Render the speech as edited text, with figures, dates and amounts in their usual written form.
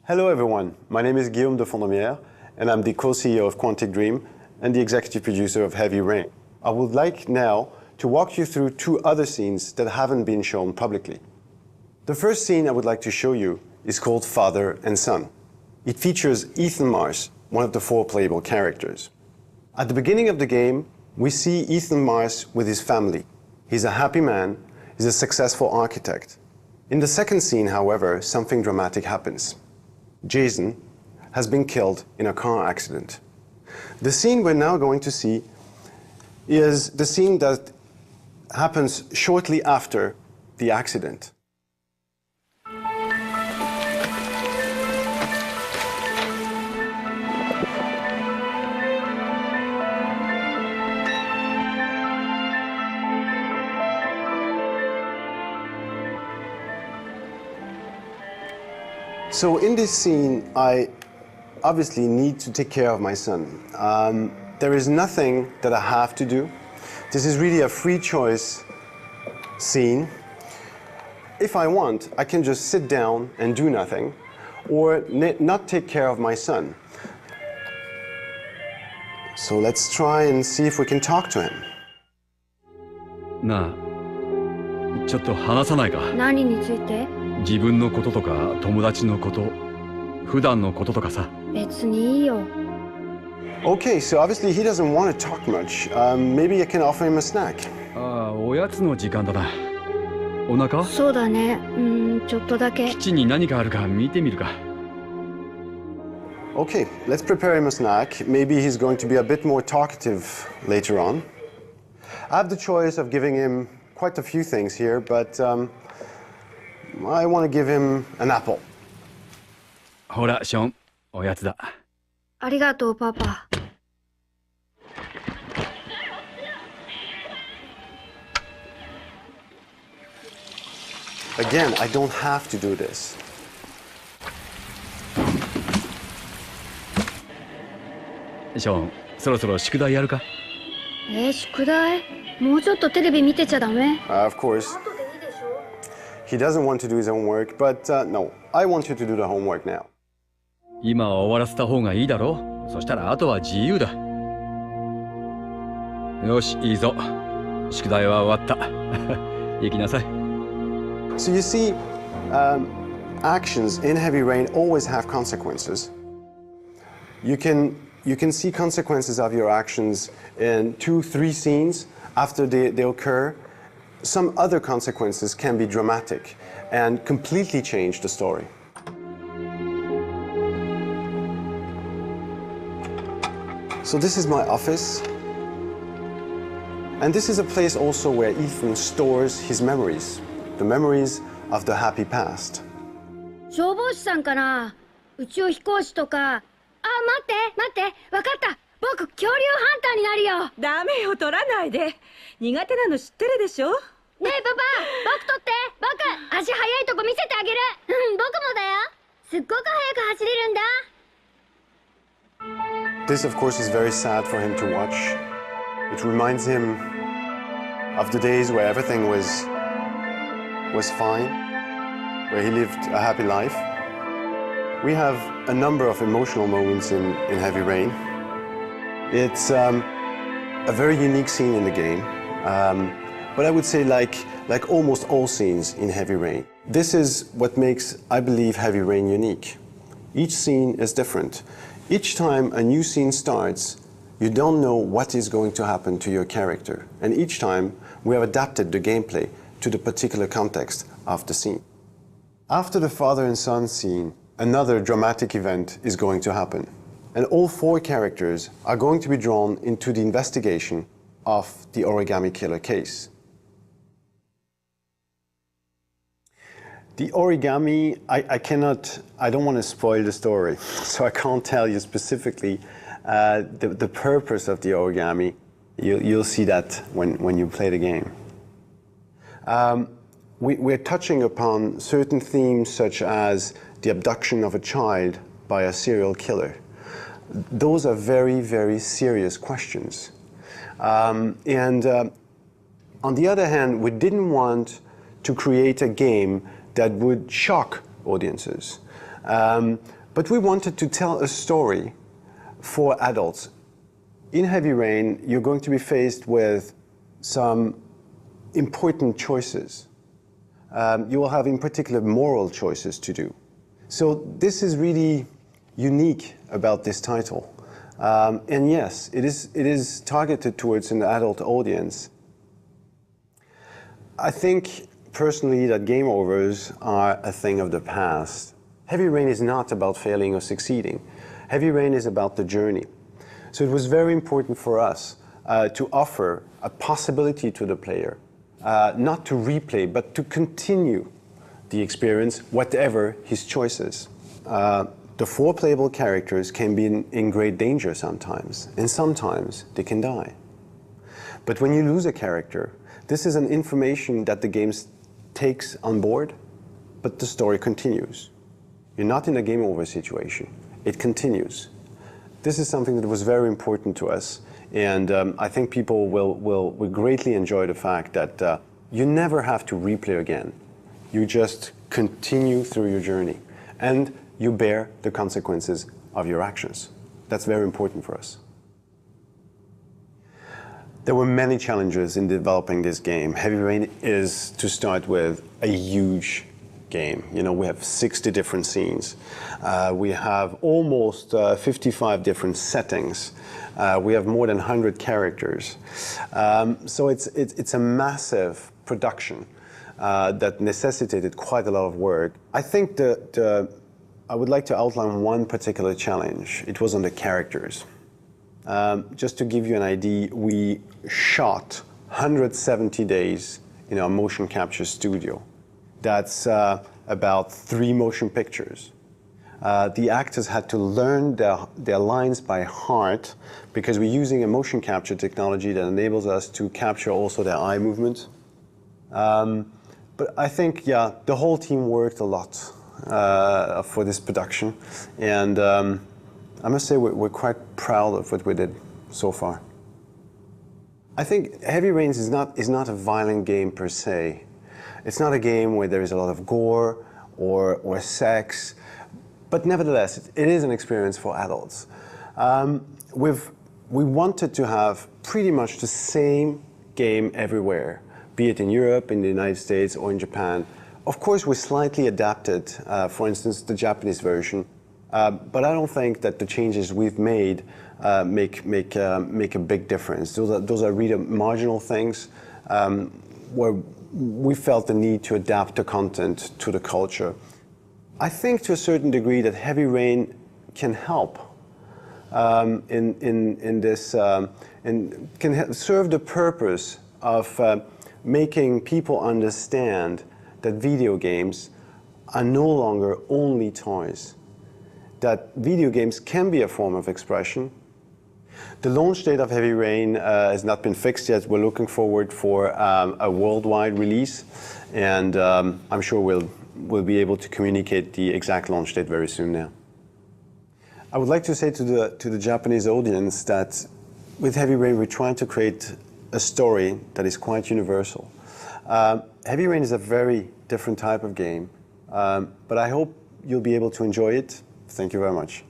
Hello everyone, my name is Guillaume de Fondomière and I'm the co-CEO of Quantic Dream and the executive producer of Heavy Rain. I would like now to walk you through two other scenes that haven't been shown publicly. The first scene I would like to show you is called Father and Son. It features Ethan Mars, one of the 4 playable characters. At the beginning of the game, we see Ethan Mars with his family. He's a happy man, he's a successful architect. In the second scene, however, something dramatic happens. Jason has been killed in a car accident. The scene we're now going to see is the scene that happens shortly after the accident. So in this scene, I obviously need to take care of my son. There is nothing that I have to do. This is really a free choice scene. If I want, I can just sit down and do nothing, or not take care of my son. So let's try and see if we can talk to him. なあ、ちょっと話さないか。何について？自分のこととか友達のこと、普段のこととかさ。別にいいよ。Okay, so obviously he doesn't want to talk much. Maybe I can offer him a snack. ああ、おやつの時間だな。お腹は？そうだね。ちょっとだけ。キッチンに何かあるか見てみるか。Okay, let's prepare him a snack. Maybe he's going to be a bit more talkative later on. I have the choice of giving him quite a few things here, but I want to give him an apple. ほら、ショーン、おやつだ。ありがとう、パパ。Again, I don't have to do this. ショーン、そろそろ宿題やるか？宿題？もうちょっとテレビ見てちゃダメ？ Of course. He doesn't want to do his homework, but no, I want you to do the homework now. 今は終わらせた方がいいだろう。そしたらあとは自由だ。よし、いいぞ。宿題は終わった。行きなさい。So you see, actions in Heavy Rain always have consequences. You can see consequences of your actions in 2-3 scenes after they occur. Some other consequences can be dramatic and completely change the story. So this is my office. And this is a place also where Ethan stores his memories, the memories of the happy past. 消防士さんかな？宇宙飛行士とか。待って、わかった。僕、恐竜ハンターになるよ。ダメよ、取らないで。苦手なの知ってるでしょ？ねえ、パパ、僕取って。僕、足速いとこ見せてあげる。僕もだよ。すっごく速く走れるんだ。This, of course, is very sad for him to watch. It reminds him of the days where everything was fine, where he lived a happy life. We have a number of emotional moments in Heavy Rain. It's a very unique scene in the game, but I would say like almost all scenes in Heavy Rain. This is what makes, I believe, Heavy Rain unique. Each scene is different. Each time a new scene starts, you don't know what is going to happen to your character. And each time we have adapted the gameplay to the particular context of the scene. After the father and son scene, another dramatic event is going to happen. And all 4 characters are going to be drawn into the investigation of the origami killer case. The origami, I don't want to spoil the story, so I can't tell you specifically the purpose of the origami. You'll see that when you play the game. We're touching upon certain themes such as the abduction of a child by a serial killer. Those are very, very serious questions. On the other hand, we didn't want to create a game that would shock audiences. But we wanted to tell a story for adults. In Heavy Rain, you're going to be faced with some important choices. You will have, in particular, moral choices to do. So this is really unique about this title. And yes, it is targeted towards an adult audience. I think, personally, that game overs are a thing of the past. Heavy Rain is not about failing or succeeding. Heavy Rain is about the journey. So it was very important for us to offer a possibility to the player, not to replay, but to continue the experience, whatever his choices. The 4 playable characters can be in great danger sometimes, and sometimes they can die. But when you lose a character, this is an information that the game takes on board, but the story continues. You're not in a game over situation. It continues. This is something that was very important to us, and I think people will greatly enjoy the fact that you never have to replay again. You just continue through your journey, and you bear the consequences of your actions. That's very important for us. There were many challenges in developing this game. Heavy Rain is, to start with, a huge game. You know, we have 60 different scenes. We have almost 55 different settings. We have more than 100 characters. So it's a massive production that necessitated quite a lot of work. I think I would like to outline one particular challenge. It was on the characters. Just to give you an idea, we shot 170 days in our motion capture studio. That's about 3 motion pictures. The actors had to learn their lines by heart because we're using a motion capture technology that enables us to capture also their eye movement. But I think, yeah, the whole team worked a lot for this production, and I must say we're quite proud of what we did so far. I think Heavy Rain is not a violent game per se. It's not a game where there is a lot of gore or sex, but nevertheless, it is an experience for adults. We wanted to have pretty much the same game everywhere, be it in Europe, in the United States, or in Japan. Of course, we slightly adapted, for instance, the Japanese version, but I don't think that the changes we've made make a big difference. Those are really marginal things where we felt the need to adapt the content to the culture. I think to a certain degree that Heavy Rain can help in this, and can serve the purpose of making people understand that video games are no longer only toys, that video games can be a form of expression. The launch date of Heavy Rain has not been fixed yet. We're looking forward for a worldwide release, and I'm sure we'll be able to communicate the exact launch date very soon now. I would like to say to the Japanese audience that with Heavy Rain we're trying to create a story that is quite universal. Heavy Rain is a very different type of game, but I hope you'll be able to enjoy it. Thank you very much.